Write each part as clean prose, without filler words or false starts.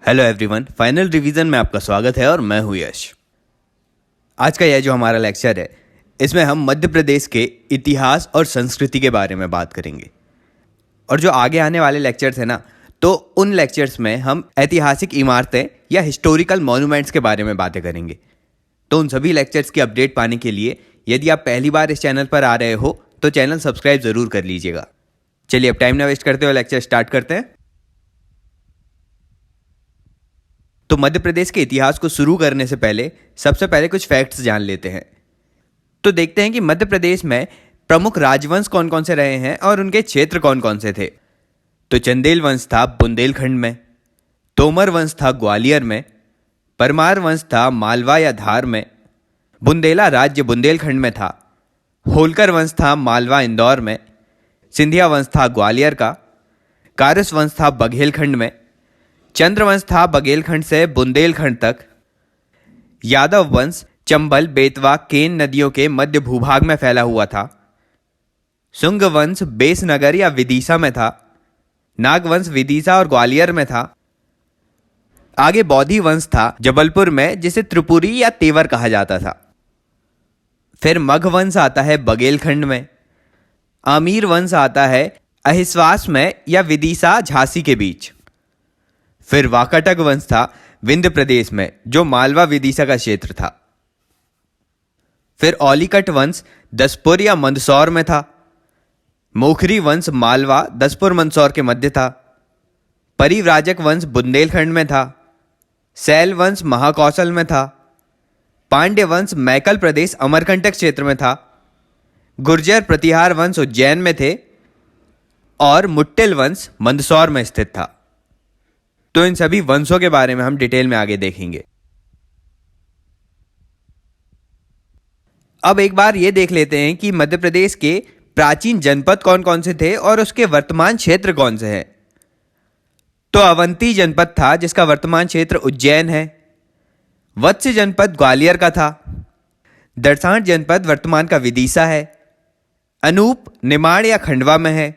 Hello everyone, final revision में आपका स्वागत है और मैं हूं यश। आज का यह जो हमारा लेक्चर है, इसमें हम मध्य प्रदेश के इतिहास और संस्कृति के बारे में बात करेंगे। और जो आगे आने वाले लेक्चर्स हैं ना, तो उन लेक्चर्स में हम ऐतिहासिक इमारतें या हिस्टोरिकल मॉन्यूमेंट्स के बारे में बातें करेंगे। तो उन सभी लेक्चर्स की अपडेट पाने के लिए यदि आप पहली बार इस चैनल पर आ रहे हो तो चैनल सब्सक्राइब ज़रूर कर लीजिएगा। चलिए अब टाइम ना वेस्ट करते हुए लेक्चर स्टार्ट करते हैं। तो मध्य प्रदेश के इतिहास को शुरू करने से पहले सबसे पहले कुछ फैक्ट्स जान लेते हैं। तो देखते हैं कि मध्य प्रदेश में प्रमुख राजवंश कौन कौन से रहे हैं और उनके क्षेत्र कौन कौन से थे। तो चंदेल वंश था बुंदेलखंड में, तोमर वंश था ग्वालियर में, परमार वंश था मालवा या धार में, बुंदेला राज्य बुंदेलखंड में था, होलकर वंश था मालवा इंदौर में, सिंधिया वंश था ग्वालियर का, कारस वंश था बघेलखंड में, चंद्रवंश था बघेलखंड से बुंदेलखंड तक, यादव वंश चंबल बेतवा केन नदियों के मध्य भूभाग में फैला हुआ था, शुंग वंश बेसनगर या विदिशा में था, नागवंश विदिशा और ग्वालियर में था। आगे बौद्धि वंश था जबलपुर में, जिसे त्रिपुरी या तेवर कहा जाता था। फिर मगध वंश आता है बघेलखंड में, आमीर वंश आता है अहिस्वास में या विदिशा झांसी के बीच। फिर वाकाटक वंश था विंध्य प्रदेश में, जो मालवा विदिशा का क्षेत्र था। फिर औलिकट वंश दसपुर या मंदसौर में था। मोखरी वंश मालवा दसपुर मंदसौर के मध्य था। परिव्राजक वंश बुंदेलखंड में था। सैल वंश महाकौशल में था। पांड्य वंश मैकल प्रदेश अमरकंटक क्षेत्र में था। गुर्जर प्रतिहार वंश उज्जैन में थे और मुट्टिल वंश मंदसौर में स्थित था। तो इन सभी वंशों के बारे में हम डिटेल में आगे देखेंगे। अब एक बार ये देख लेते हैं कि मध्य प्रदेश के प्राचीन जनपद कौन कौन से थे और उसके वर्तमान क्षेत्र कौन से हैं। तो अवंती जनपद था, जिसका वर्तमान क्षेत्र उज्जैन है। वत्स जनपद ग्वालियर का था। दरसांठ जनपद वर्तमान का विदिशा है। अनूप निमाड़ या खंडवा में है।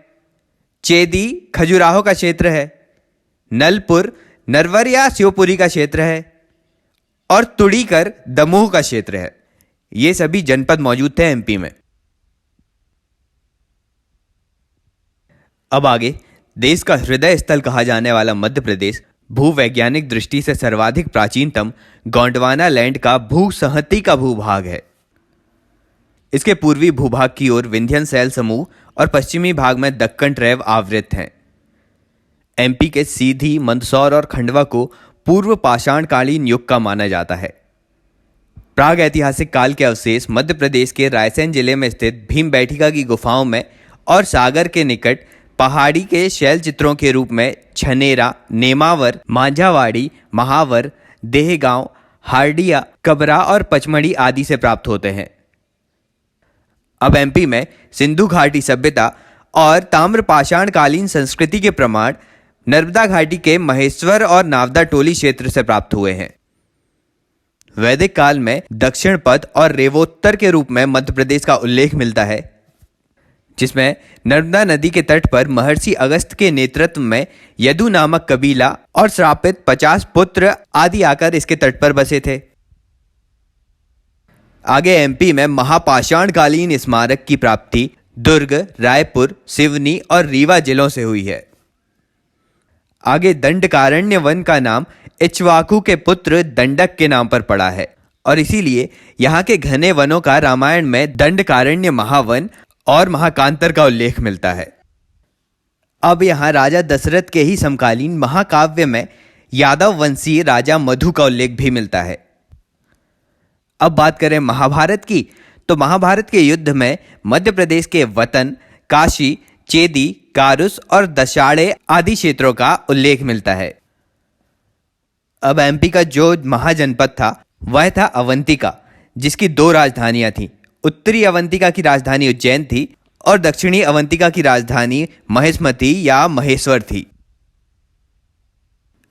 चेदी खजुराहो का क्षेत्र है। नलपुर नरवर या शिवपुरी का क्षेत्र है और तुड़ीकर दमोह का क्षेत्र है। ये सभी जनपद मौजूद थे एमपी में। अब आगे, देश का हृदय स्थल कहा जाने वाला मध्य प्रदेश भूवैज्ञानिक दृष्टि से सर्वाधिक प्राचीनतम गोंडवाना लैंड का भूसंहति का भूभाग है। इसके पूर्वी भूभाग की ओर विंध्यन शैल समूह और पश्चिमी भाग में दक्कन ट्रैव आवृत हैं। एमपी के सीधी, मंदसौर और खंडवा को पूर्व पाषाणकालीन युग का माना जाता है। प्राग ऐतिहासिक काल के अवशेष मध्य प्रदेश के रायसेन जिले में स्थित भीमबैठिका की गुफाओं में और सागर के निकट पहाड़ी के शैल चित्रों के रूप में छनेरा, नेमावर, मांझावाड़ी, महावर, देहगांव, हार्डिया, कबरा और पचमढ़ी आदि से प्राप्त होते हैं। अब एमपी में सिंधु घाटी सभ्यता और ताम्रपाषाणकालीन संस्कृति के प्रमाण नर्मदा घाटी के महेश्वर और नावदा टोली क्षेत्र से प्राप्त हुए हैं। वैदिक काल में दक्षिण पथ और रेवोत्तर के रूप में मध्य प्रदेश का उल्लेख मिलता है, जिसमें नर्मदा नदी के तट पर महर्षि अगस्त के नेतृत्व में यदु नामक कबीला और श्रापित 50 पुत्र आदि आकर इसके तट पर बसे थे। आगे एमपी में महापाषाणकालीन स्मारक की प्राप्ति दुर्ग, रायपुर, सिवनी और रीवा जिलों से हुई है। आगे दंडकारण्य वन का नाम इक्ष्वाकु के पुत्र दंडक के नाम पर पड़ा है और इसीलिए यहाँ के घने वनों का रामायण में दंडकारण्य महावन और महाकांतर का उल्लेख मिलता है। अब यहाँ राजा दशरथ के ही समकालीन महाकाव्य में यादव वंशीय राजा मधु का उल्लेख भी मिलता है। अब बात करें महाभारत की, तो महाभारत के युद्ध में मध्य प्रदेश के वतन काशी, चेदी, कारुस और दशाड़े आदि क्षेत्रों का उल्लेख मिलता है। अब एमपी का जो महाजनपद था वह था अवंतिका, जिसकी 2 राजधानियां थीं। उत्तरी अवंतिका की राजधानी उज्जैन थी और दक्षिणी अवंतिका की राजधानी महेशमती या महेश्वर थी।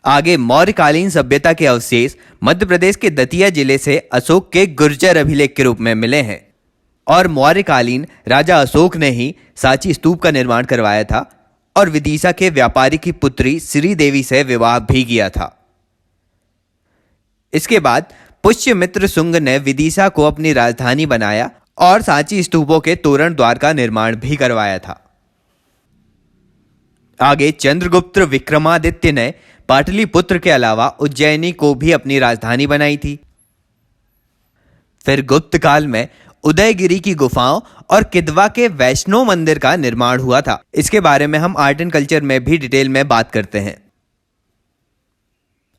आगे मौर्यकालीन सभ्यता के अवशेष मध्य प्रदेश के दतिया जिले से अशोक के गुर्जर अभिलेख के रूप में मिले हैं और मौर्यकालीन राजा अशोक ने ही सांची स्तूप का निर्माण करवाया था और विदिशा के व्यापारी की पुत्री श्री देवी से विवाह भी किया था। इसके बाद पुष्यमित्र शुंग ने विदिशा को अपनी राजधानी बनाया और सांची स्तूपों के तोरण द्वार का निर्माण भी करवाया था। आगे चंद्रगुप्त विक्रमादित्य ने पाटलिपुत्र के अलावा उज्जैनी को भी अपनी राजधानी बनाई थी। फिर गुप्त काल में उदयगिरी की गुफाओं और किदवा के वैष्णो मंदिर का निर्माण हुआ था। इसके बारे में हम आर्ट एंड कल्चर में भी डिटेल में बात करते हैं।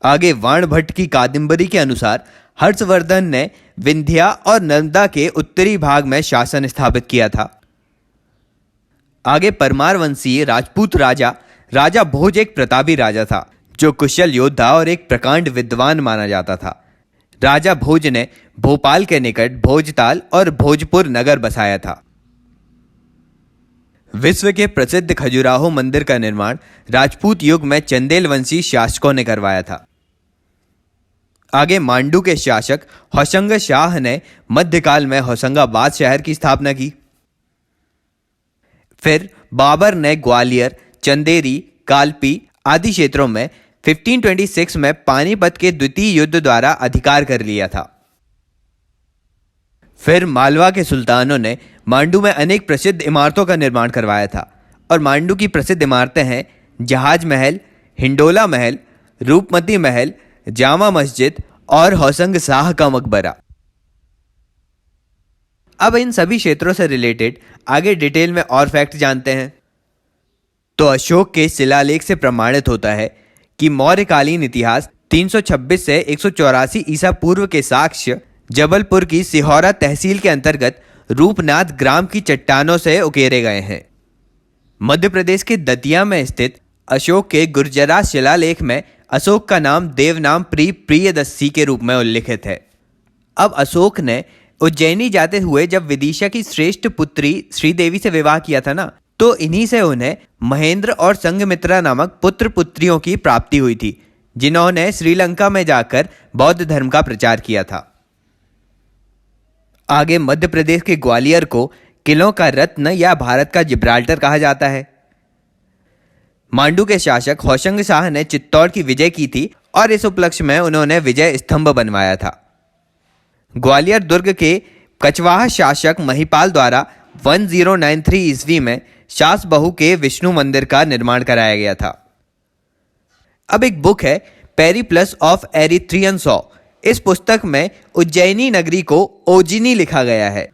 आगे वाणभट्ट की कादम्बरी के अनुसार हर्षवर्धन ने विंध्या और नर्मदा के उत्तरी भाग में शासन स्थापित किया था। आगे परमार वंशीय राजपूत राजा भोज एक प्रतापी राजा था जो कुशल योद्धा और एक प्रकांड विद्वान माना जाता था। राजा भोज ने भोपाल के निकट भोजताल और भोजपुर नगर बसाया था। विश्व के प्रसिद्ध खजुराहो मंदिर का निर्माण राजपूत युग में चंदेल वंशी शासकों ने करवाया था। आगे मांडू के शासक होशंग शाह ने मध्यकाल में होशंगाबाद शहर की स्थापना की। फिर बाबर ने ग्वालियर, चंदेरी, कालपी आदि क्षेत्रों में 1526 में पानीपत के द्वितीय युद्ध द्वारा अधिकार कर लिया था। फिर मालवा के सुल्तानों ने मांडू में अनेक प्रसिद्ध इमारतों का निर्माण करवाया था और मांडू की प्रसिद्ध इमारतें हैं जहाज महल, हिंडोला महल, रूपमती महल, जामा मस्जिद और होशंग शाह का मकबरा। अब इन सभी क्षेत्रों से रिलेटेड आगे डिटेल में और फैक्ट जानते हैं। तो अशोक के शिलालेख से प्रमाणित होता है कि मौर्यकालीन इतिहास 326 से 184 ईसा पूर्व के साक्ष्य जबलपुर की सिहोरा तहसील के अंतर्गत रूपनाथ ग्राम की चट्टानों से उकेरे गए हैं। मध्य प्रदेश के दतिया में स्थित अशोक के गुर्जरा शिलालेख में अशोक का नाम देवनाम प्रियदर्शी के रूप में उल्लिखित है। अब अशोक ने उज्जैनी जाते हुए जब विदिशा की श्रेष्ठ पुत्री श्रीदेवी से विवाह किया था ना, तो इन्हीं से उन्हें महेंद्र और संघमित्रा नामक पुत्र पुत्रियों की प्राप्ति हुई थी, जिन्होंने श्रीलंका में जाकर बौद्ध धर्म का प्रचार किया था। आगे मध्य प्रदेश के ग्वालियर को किलों का रत्न या भारत का जिब्राल्टर कहा जाता है। मांडू के शासक होशंग शाह ने चित्तौड़ की विजय की थी और इस उपलक्ष्य में उन्होंने विजय स्तंभ बनवाया था। ग्वालियर दुर्ग के कछवाहा शासक महिपाल द्वारा 1093 ईस्वी में शास बहू के विष्णु मंदिर का निर्माण कराया गया था। अब एक बुक है पेरिप्लस ऑफ एरिथ्रियन सॉ। इस पुस्तक में उज्जैनी नगरी को ओजिनी लिखा गया है।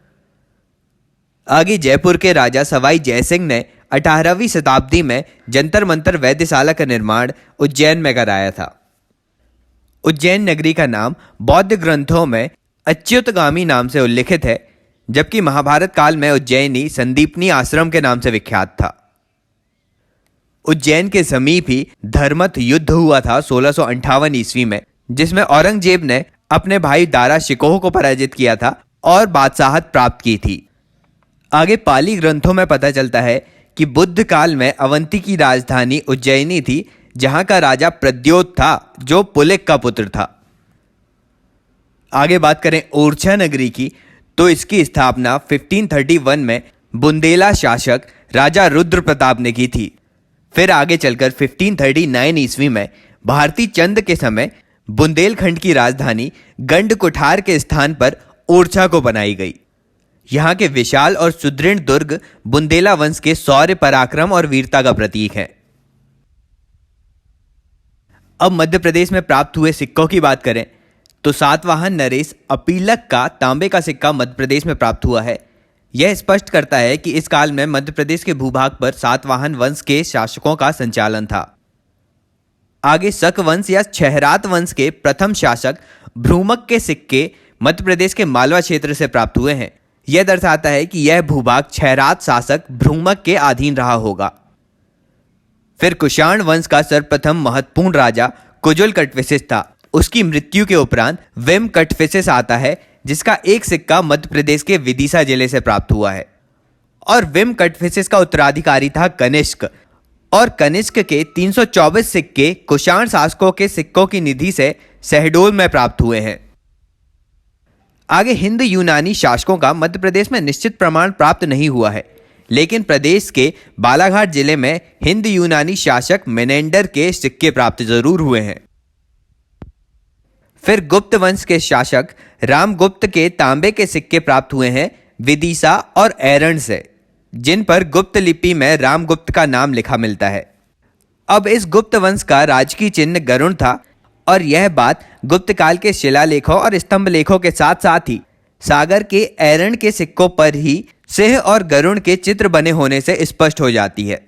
आगे जयपुर के राजा सवाई जयसिंह ने 18वीं शताब्दी में जंतर मंतर वेधशाला का निर्माण उज्जैन में कराया था। उज्जैन नगरी का नाम बौद्ध ग्रंथों में अच्युतगामी नाम से उल्लिखित है, जबकि महाभारत काल में उज्जैनी संदीपनी आश्रम के नाम से विख्यात था। उज्जैन के समीप ही धर्मथ युद्ध हुआ था 1658 ईस्वी में, जिसमें औरंगजेब ने अपने भाई दारा शिकोह को पराजित किया था और बादशाहत प्राप्त की थी। आगे पाली ग्रंथों में पता चलता है कि बुद्ध काल में अवंती की राजधानी उज्जैनी थी, जहां का राजा प्रद्योत था जो पुलिक का पुत्र था। आगे बात करें ओरछा नगरी की, तो इसकी स्थापना 1531 में बुंदेला शासक राजा रुद्र प्रताप ने की थी। फिर आगे चलकर 1539 ईस्वी में भारती चंद के समय बुंदेलखंड की राजधानी गंड कुठार के स्थान पर ओरछा को बनाई गई। यहाँ के विशाल और सुदृढ़ दुर्ग बुंदेला वंश के शौर्य, पराक्रम और वीरता का प्रतीक है। अब मध्य प्रदेश में प्राप्त हुए सिक्कों की बात करें तो सातवाहन नरेश अपीलक का तांबे का सिक्का मध्य प्रदेश में प्राप्त हुआ है। यह स्पष्ट करता है कि इस काल में मध्य प्रदेश के भूभाग पर सातवाहन वंश के शासकों का संचालन था। आगे शक वंश या छहरात वंश के प्रथम शासक भ्रूमक के सिक्के मध्य प्रदेश के मालवा क्षेत्र से प्राप्त हुए हैं। यह दर्शाता है कि यह भूभाग छहरात शासक भ्रूमक के अधीन रहा होगा। फिर कुषाण वंश का सर्वप्रथम महत्वपूर्ण राजा कुजुल कटविसिस था। उसकी मृत्यु के उपरांत विम कटफिसिस आता है, जिसका एक सिक्का मध्य प्रदेश के विदिशा जिले से प्राप्त हुआ है। और विम कटफिसिस का उत्तराधिकारी था कनिष्क, और कनिष्क के 324 सिक्के कुषाण शासकों के सिक्कों की निधि से शहडोल में प्राप्त हुए हैं। आगे हिंद यूनानी शासकों का मध्य प्रदेश में निश्चित प्रमाण प्राप्त नहीं हुआ है, लेकिन प्रदेश के बालाघाट जिले में हिंद यूनानी शासक मेनेंडर के सिक्के प्राप्त जरूर हुए हैं। फिर गुप्त वंश के शासक रामगुप्त के तांबे के सिक्के प्राप्त हुए हैं विदिशा और एरण से, जिन पर गुप्त लिपि में रामगुप्त का नाम लिखा मिलता है। अब इस गुप्त वंश का राजकीय चिन्ह गरुड़ था और यह बात गुप्त काल के शिलालेखों और स्तंभ लेखों के साथ साथ ही सागर के एरण के सिक्कों पर ही सिंह और गरुड़ के चित्र बने होने से स्पष्ट हो जाती है।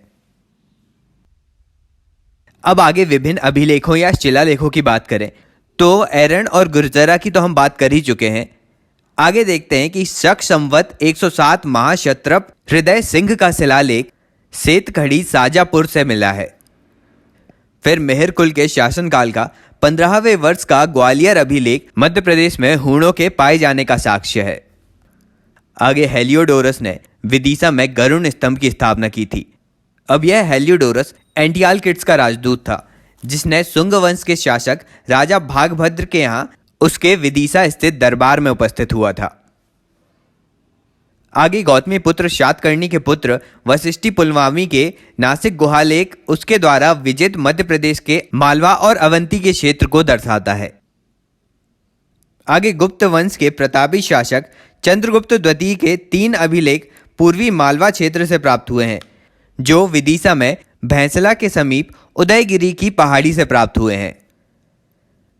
अब आगे विभिन्न अभिलेखों या शिलालेखों की बात करें तो एरण और गुर्जरा की तो हम बात कर ही चुके हैं। आगे देखते हैं कि शक संवत 107 महाक्षत्रप हृदय सिंह का शिलालेख सेतखड़ी साजापुर से मिला है। फिर मेहर कुल के शासनकाल का 15वें वर्ष का ग्वालियर अभिलेख मध्य प्रदेश में हूणों के पाए जाने का साक्ष्य है। आगे हेलियोडोरस ने विदिशा में गरुड़ स्तंभ की स्थापना की थी। अब यह हेलियोडोरस एंटियालकिड्स का राजदूत था, जिसने शुंग वंश के शासक राजा भागभद्र के यहां उसके विदिशा स्थित दरबार में उपस्थित हुआ था। आगे गौतमी पुत्र शातकर्णी के पुत्र वशिष्ठी पुलवामी के नासिक गुहालेख उसके द्वारा विजित मध्य प्रदेश के मालवा और अवंती के क्षेत्र को दर्शाता है। आगे गुप्त वंश के प्रतापी शासक चंद्रगुप्त द्वितीय के 3 अभिलेख पूर्वी मालवा क्षेत्र से प्राप्त हुए हैं, जो विदिशा में भैंसला के समीप उदयगिरी की पहाड़ी से प्राप्त हुए हैं।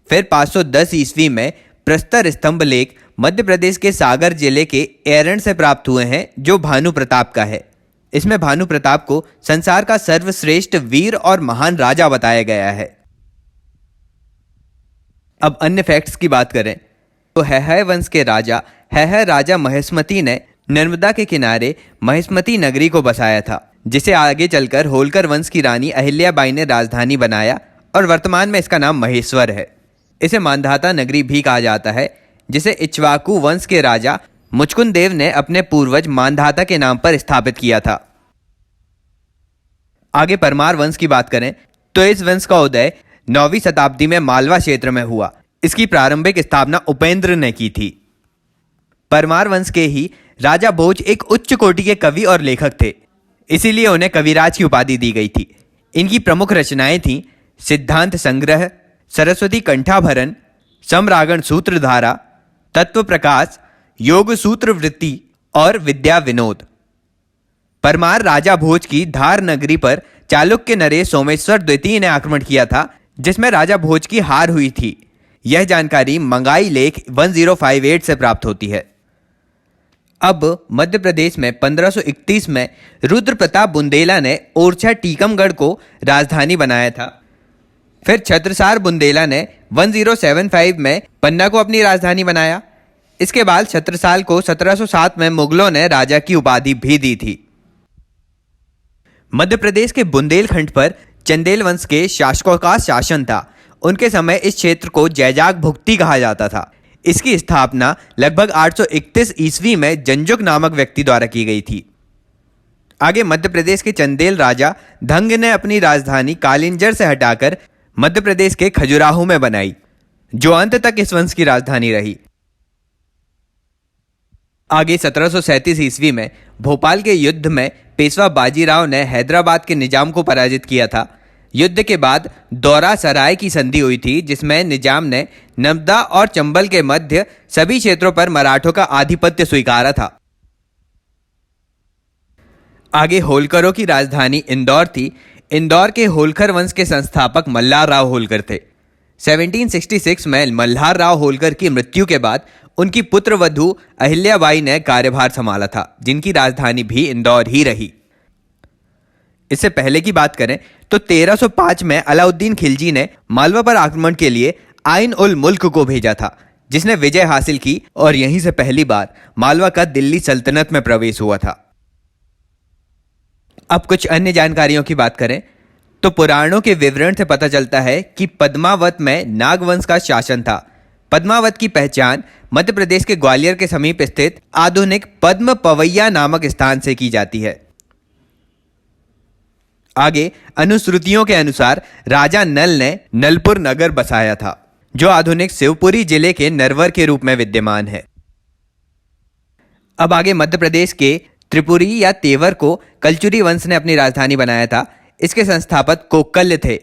फिर 510 ईस्वी में प्रस्तर स्तंभ लेख मध्य प्रदेश के सागर जिले के एरण से प्राप्त हुए हैं, जो भानु प्रताप का है। इसमें भानु प्रताप को संसार का सर्वश्रेष्ठ वीर और महान राजा बताया गया है। अब अन्य फैक्ट्स की बात करें तो हैहय वंश के राजा हैहय राजा महेश्मती ने नर्मदा के किनारे महेश्मती नगरी को बसाया था, जिसे आगे चलकर होलकर वंश की रानी अहिल्याबाई ने राजधानी बनाया और वर्तमान में इसका नाम महेश्वर है। इसे मांधाता नगरी भी कहा जाता है, जिसे इक्ष्वाकु वंश के राजा मुचकुंद देव ने अपने पूर्वज मांधाता के नाम पर स्थापित किया था। आगे परमार वंश की बात करें तो इस वंश का उदय 9वीं शताब्दी में मालवा क्षेत्र में हुआ। इसकी प्रारंभिक स्थापना उपेंद्र ने की थी। परमार वंश के ही राजा भोज एक उच्च कोटि के कवि और लेखक थे, इसीलिए उन्हें कविराज की उपाधि दी गई थी। इनकी प्रमुख रचनाएं थीं सिद्धांत संग्रह, सरस्वती कंठाभरण, सम्रागण सूत्रधारा, तत्व प्रकाश, योग सूत्र वृत्ति और विद्या विनोद। परमार राजा भोज की धार नगरी पर चालुक्य नरेश सोमेश्वर द्वितीय ने आक्रमण किया था, जिसमें राजा भोज की हार हुई थी। यह जानकारी मंगाई लेख 1058 से प्राप्त होती है। अब मध्य प्रदेश में 1531 में रुद्र प्रताप बुंदेला ने ओरछा टीकमगढ़ को राजधानी बनाया था। फिर छत्रसाल बुंदेला ने 1075 में पन्ना को अपनी राजधानी बनाया। इसके बाद छत्रसाल को 1707 में मुगलों ने राजा की उपाधि भी दी थी। मध्य प्रदेश के बुंदेलखंड पर चंदेल वंश के शासकों का शासन था। उनके समय इस क्षेत्र को जैजाग भुक्ति कहा जाता था। इसकी स्थापना लगभग 831 ईस्वी में जंजुक नामक व्यक्ति द्वारा की गई थी। आगे मध्य प्रदेश के चंदेल राजा धंग ने अपनी राजधानी कालिंजर से हटाकर मध्य प्रदेश के खजुराहो में बनाई, जो अंत तक इस वंश की राजधानी रही। आगे 1737 ईस्वी में भोपाल के युद्ध में पेशवा बाजीराव ने हैदराबाद के निजाम को पराजित किया था। युद्ध के बाद दौरा सराय की संधि हुई थी, जिसमें निजाम ने नर्मदा और चंबल के मध्य सभी क्षेत्रों पर मराठों का आधिपत्य स्वीकारा था। आगे होलकरों की राजधानी इंदौर थी। इंदौर के होलकर वंश के संस्थापक मल्हार राव होलकर थे। 1766 में मल्हार राव होलकर की मृत्यु के बाद उनकी पुत्र वधू अहिल्याबाई ने कार्यभार संभाला था, जिनकी राजधानी भी इंदौर ही रही। इससे पहले की बात करें तो 1305 में अलाउद्दीन खिलजी ने मालवा पर आक्रमण के लिए आइन उल मुल्क को भेजा था, जिसने विजय हासिल की और यहीं से पहली बार मालवा का दिल्ली सल्तनत में प्रवेश हुआ था। अब कुछ अन्य जानकारियों की बात करें तो पुराणों के विवरण से पता चलता है कि पद्मावत में नागवंश का शासन था। पद्मावत की पहचान मध्य प्रदेश के ग्वालियर के समीप स्थित आधुनिक पद्म पवैया नामक स्थान से की जाती है। आगे अनुश्रुतियों के अनुसार राजा नल ने नलपुर नगर बसाया था, जो आधुनिक शिवपुरी जिले के नरवर के रूप में विद्यमान है। अब आगे मध्य प्रदेश के त्रिपुरी या तेवर को कलचुरी वंश ने अपनी राजधानी बनाया था। इसके संस्थापक कोक्कल थे।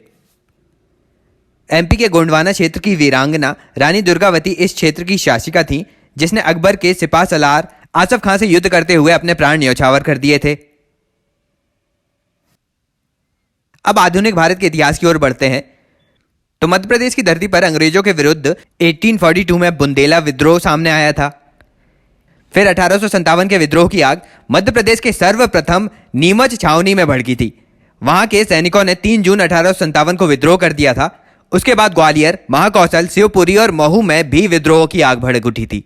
एमपी के गोंडवाना क्षेत्र की वीरांगना रानी दुर्गावती इस क्षेत्र की शासिका थी, जिसने अकबर के सिपह सलार आसफ खां से युद्ध करते हुए अपने प्राण न्यौछावर कर दिए थे। अब आधुनिक भारत के इतिहास की ओर बढ़ते हैं। तो मध्य प्रदेश की धरती पर अंग्रेजों के विरुद्ध 1842 में बुंदेला विद्रोह सामने आया था। फिर 1857 के विद्रोह की आग मध्य प्रदेश के सर्वप्रथम नीमच छावनी में भड़की थी। वहां के सैनिकों ने 3 जून 1857 को विद्रोह कर दिया था। उसके बाद ग्वालियर, महाकौशल, शिवपुरी और महू में भी विद्रोह की आग भड़क उठी थी।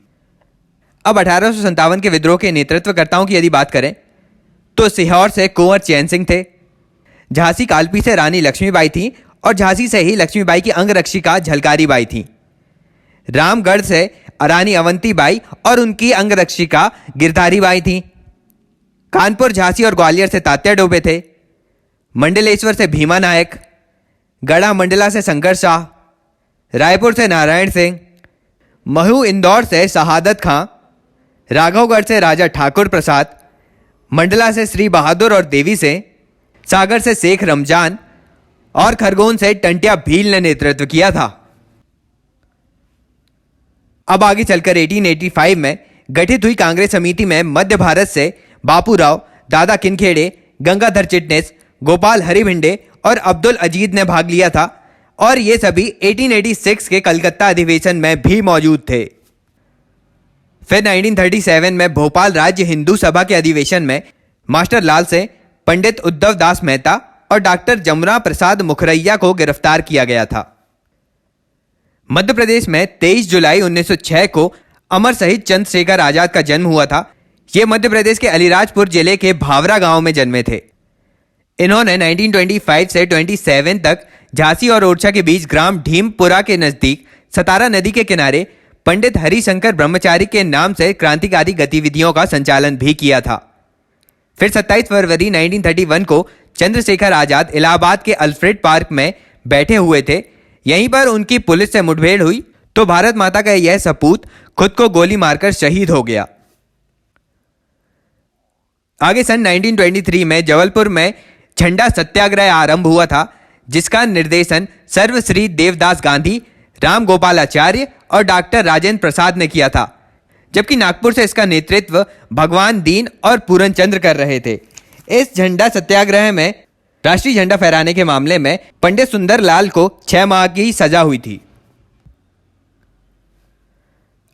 अब 1857 के विद्रोह के नेतृत्वकर्ताओं की यदि बात करें तो सीहोर से कुंवर चैन सिंह थे, झांसी कालपी से रानी लक्ष्मीबाई थी और झांसी से ही लक्ष्मीबाई की अंगरक्षिका झलकारी बाई थी। रामगढ़ से रानी अवंतीबाई और उनकी अंगरक्षिका गिरधारी बाई थी। कानपुर, झांसी और ग्वालियर से तात्या डोबे थे। मंडलेश्वर से भीमा नायक, गढ़ा मंडला से शंकर शाह, रायपुर से नारायण सिंह, महू इंदौर से शहादत खां, राघवगढ़ से राजा ठाकुर प्रसाद, मंडला से श्री बहादुर और देवी से, सागर से शेख रमजान और खरगोन से टंटिया भील ने नेतृत्व किया था। अब आगे चलकर 1885 में गठित हुई कांग्रेस समिति में मध्य भारत से बापूराव, दादा किनखेड़े, गंगाधर चिटनेस, गोपाल हरिभिंडे और अब्दुल अजीज ने भाग लिया था और ये सभी 1886 के कलकत्ता अधिवेशन में भी मौजूद थे। फिर 1937 में भोपाल राज्य हिंदू सभा के अधिवेशन में मास्टर लाल से पंडित उद्धव दास मेहता और डॉक्टर जमुना प्रसाद मुखरैया को गिरफ्तार किया गया था। मध्य प्रदेश में 23 जुलाई 1906 को अमर शहीद चंद्रशेखर आजाद का जन्म हुआ था। ये मध्य प्रदेश के अलीराजपुर जिले के भावरा गांव में जन्मे थे। इन्होंने 1925 से 27 तक झांसी और ओरछा के बीच ग्राम ढीमपुरा के नजदीक सतारा नदी के किनारे पंडित हरिशंकर ब्रह्मचारी के नाम से क्रांतिकारी गतिविधियों का संचालन भी किया था। फिर 27 फरवरी 1931 को चंद्रशेखर आजाद इलाहाबाद के अल्फ्रेड पार्क में बैठे हुए थे। यहीं पर उनकी पुलिस से मुठभेड़ हुई तो भारत माता का यह सपूत खुद को गोली मारकर शहीद हो गया। आगे सन 1923 में जबलपुर में झंडा सत्याग्रह आरंभ हुआ था, जिसका निर्देशन सर्वश्री देवदास गांधी, राम गोपालाचार्य और डॉक्टर राजेंद्र प्रसाद ने किया था, जबकि नागपुर से इसका नेतृत्व भगवान दीन और पूरनचंद्र कर रहे थे। इस झंडा सत्याग्रह में राष्ट्रीय झंडा फहराने के मामले में पंडित सुंदरलाल को 6 माह की सजा हुई थी।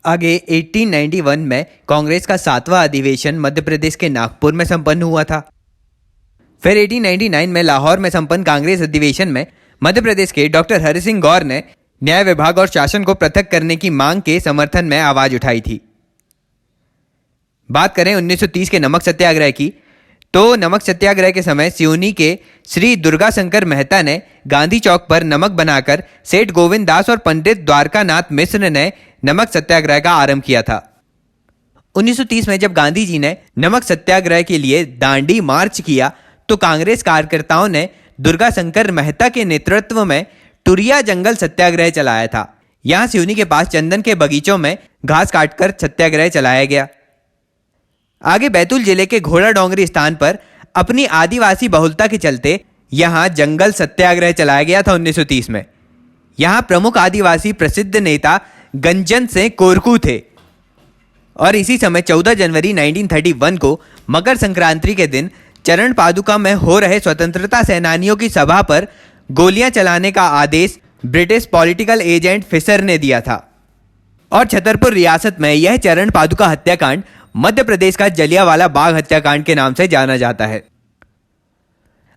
आगे 1891 में कांग्रेस का 7वां अधिवेशन मध्य प्रदेश के नागपुर में संपन्न हुआ था। फिर 1899 में लाहौर में संपन्न कांग्रेस अधिवेशन में मध्य प्रदेश के डॉक्टर हरि सिंह गौर ने न्याय विभाग और शासन को पृथक करने की मांग के समर्थन में आवाज उठाई थी। बात करें 1930 के नमक सत्याग्रह की, तो नमक सत्याग्रह के समय सिवनी के श्री दुर्गाशंकर मेहता ने गांधी चौक पर नमक बनाकर सेठ गोविंद दास और पंडित द्वारकानाथ मिश्र ने नमक सत्याग्रह का आरंभ किया था। 1930 में जब गांधी जी ने नमक सत्याग्रह के लिए दांडी मार्च किया तो कांग्रेस कार्यकर्ताओं ने दुर्गाशंकर मेहता के नेतृत्व में टुरिया जंगल सत्याग्रह चलाया था। यहां सिवनी के पास चंदन के बगीचों में घास काटकर सत्याग्रह चलाया गया। आगे बैतूल जिले के घोड़ा डोंगरी स्थान पर अपनी आदिवासी बहुलता के चलते यहां जंगल सत्याग्रह चलाया गया था 1930 में। यहां प्रमुख आदिवासी प्रसिद्ध नेता गंजन सिंह कोरकू थे और इसी समय 14 जनवरी 1931 को मकर संक्रांति के दिन चरण पादुका में हो रहे स्वतंत्रता सेनानियों की सभा पर गोलियां चलाने का आदेश ब्रिटिश पॉलिटिकल एजेंट फिशर ने दिया था और छतरपुर रियासत में यह चरण पादुका हत्याकांड मध्य प्रदेश का जलियांवाला बाग हत्याकांड के नाम से जाना जाता है।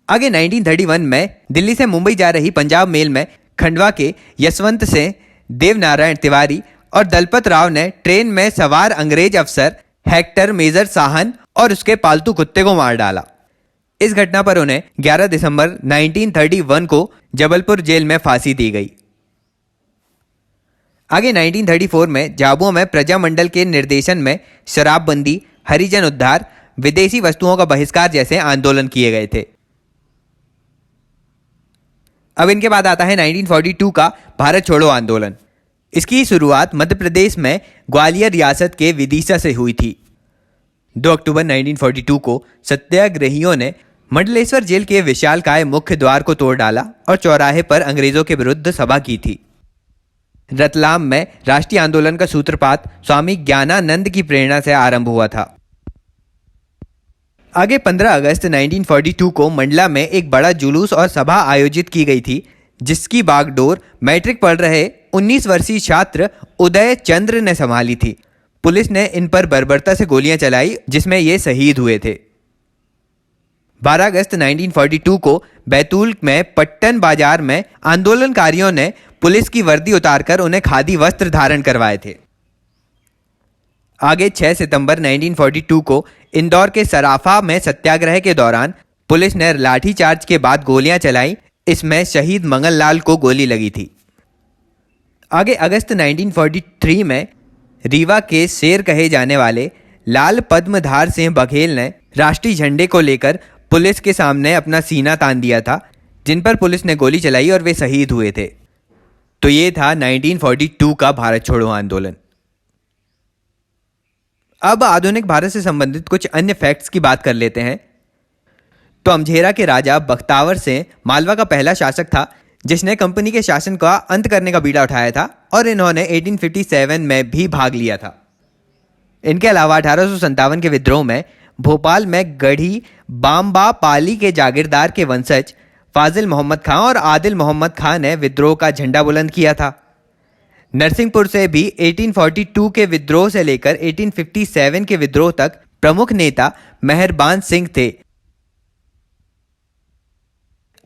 आगे 1931 में दिल्ली से मुंबई जा रही पंजाब मेल में खंडवा के यशवंत सिंह, देवनारायण तिवारी और दलपत राव ने ट्रेन में सवार अंग्रेज अफसर हेक्टर मेजर साहन और उसके पालतू कुत्ते को मार डाला। इस घटना पर उन्हें 11 दिसंबर 1931 को जबलपुर जेल में फांसी दी गई। आगे 1934 में झाबुआ में प्रजामंडल के निर्देशन में शराबबंदी, हरिजन उद्धार, विदेशी वस्तुओं का बहिष्कार जैसे आंदोलन किए गए थे। अब इनके बाद आता है 1942 का भारत छोड़ो आंदोलन। इसकी शुरुआत मध्य प्रदेश में ग्वालियर रियासत के विदिशा से हुई थी। 2 अक्टूबर 1942 को सत्याग्रहियों ने मंडलेश्वर जेल के विशालकाय मुख्य द्वार को तोड़ डाला और चौराहे पर अंग्रेजों के विरुद्ध सभा की थी। रतलाम में राष्ट्रीय आंदोलन का सूत्रपात स्वामी ज्ञानानंद की प्रेरणा से आरंभ हुआ था। आगे 15 अगस्त 1942 को मंडला में एक बड़ा जुलूस और सभा आयोजित की गई थी, जिसकी बागडोर मैट्रिक पढ़ रहे 19 वर्षीय छात्र उदय चंद्र ने संभाली थी। पुलिस ने इन पर बर्बरता से गोलियां चलाई, जिसमें ये शहीद हुए थे। 12 अगस्त 1942 को बैतूल में पट्टन बाजार में आंदोलनकारियों ने पुलिस की वर्दी उतारकर उन्हें खादी वस्त्र धारण करवाए थे। आगे 6 सितंबर 1942 को इंदौर के सराफा में सत्याग्रह के दौरान पुलिस ने लाठीचार्ज के बाद गोलियां चलाई। इसमें शहीद मंगललाल को गोली लगी थी। आगे अगस्त 1943 में रीवा के शेर कहे जाने वाले लाल पद्मधार सिंह बघेल ने राष्ट्रीय झंडे को लेकर पुलिस के सामने अपना सीना तान दिया था, जिन पर पुलिस ने गोली चलाई और वे शहीद हुए थे। तो ये था 1942 का भारत छोड़ो आंदोलन। अब आधुनिक भारत से संबंधित कुछ अन्य फैक्ट्स की बात कर लेते हैं। तो अमझेरा के राजा बख्तावर सिंह मालवा का पहला शासक था जिसने कंपनी के शासन का अंत करने का बीड़ा उठाया था, और इन्होंने 1857 में भी भाग लिया था। इनके अलावा 1857 के विद्रोह में भोपाल में गढ़ी बाम्बा पाली के जागीरदार के वंशज फाजिल मोहम्मद खां और आदिल मोहम्मद खां ने विद्रोह का झंडा बुलंद किया था। नरसिंहपुर से भी 1842 के विद्रोह से लेकर 1857 के विद्रोह तक प्रमुख नेता मेहरबान सिंह थे।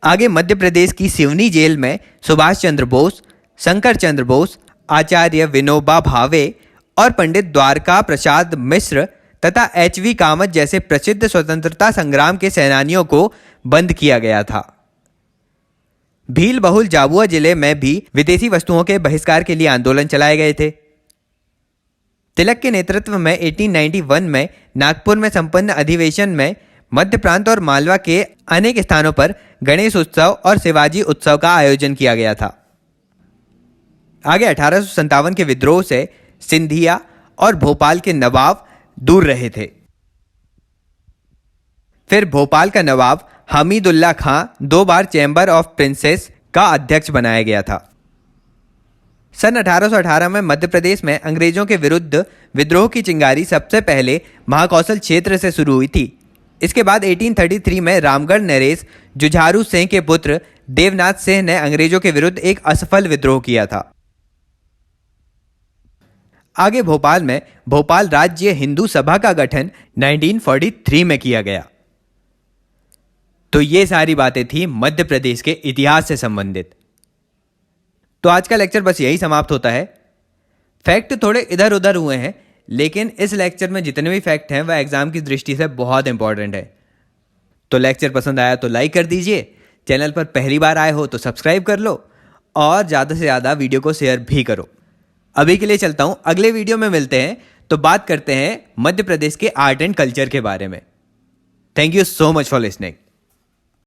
आगे मध्य प्रदेश की सिवनी जेल में सुभाष चंद्र बोस, शंकर चंद्र बोस, आचार्य विनोबा भावे और पंडित द्वारका प्रसाद मिश्र तथा HV कामत जैसे प्रसिद्ध स्वतंत्रता संग्राम के सेनानियों को बंद किया गया था। भील बहुल झाबुआ जिले में भी विदेशी वस्तुओं के बहिष्कार के लिए आंदोलन चलाए गए थे। तिलक के नेतृत्व में 1891 में नागपुर में संपन्न अधिवेशन में मध्य प्रांत और मालवा के अनेक स्थानों पर गणेश उत्सव और शिवाजी उत्सव का आयोजन किया गया था। आगे 1857 के विद्रोह से सिंधिया और भोपाल के नवाब दूर रहे थे। फिर भोपाल का नवाब हमीदुल्ला खां 2 बार चैम्बर ऑफ प्रिंसेस का अध्यक्ष बनाया गया था। सन 1818 में मध्य प्रदेश में अंग्रेजों के विरुद्ध विद्रोह की चिंगारी सबसे पहले महाकौशल क्षेत्र से शुरू हुई थी। इसके बाद 1833 में रामगढ़ नरेश जुझारू सिंह के पुत्र देवनाथ सिंह ने अंग्रेजों के विरुद्ध एक असफल विद्रोह किया था। आगे भोपाल में भोपाल राज्य हिंदू सभा का गठन 1943 में किया गया। तो ये सारी बातें थी मध्य प्रदेश के इतिहास से संबंधित। तो आज का लेक्चर बस यही समाप्त होता है। फैक्ट थोड़े इधर उधर हुए हैं, लेकिन इस लेक्चर में जितने भी फैक्ट हैं वह एग्जाम की दृष्टि से बहुत इंपॉर्टेंट है। तो लेक्चर पसंद आया तो लाइक कर दीजिए, चैनल पर पहली बार आए हो तो सब्सक्राइब कर लो और ज़्यादा से ज़्यादा वीडियो को शेयर भी करो। अभी के लिए चलता हूँ, अगले वीडियो में मिलते हैं तो बात करते हैं मध्य प्रदेश के आर्ट एंड कल्चर के बारे में। Thank you so much for listening.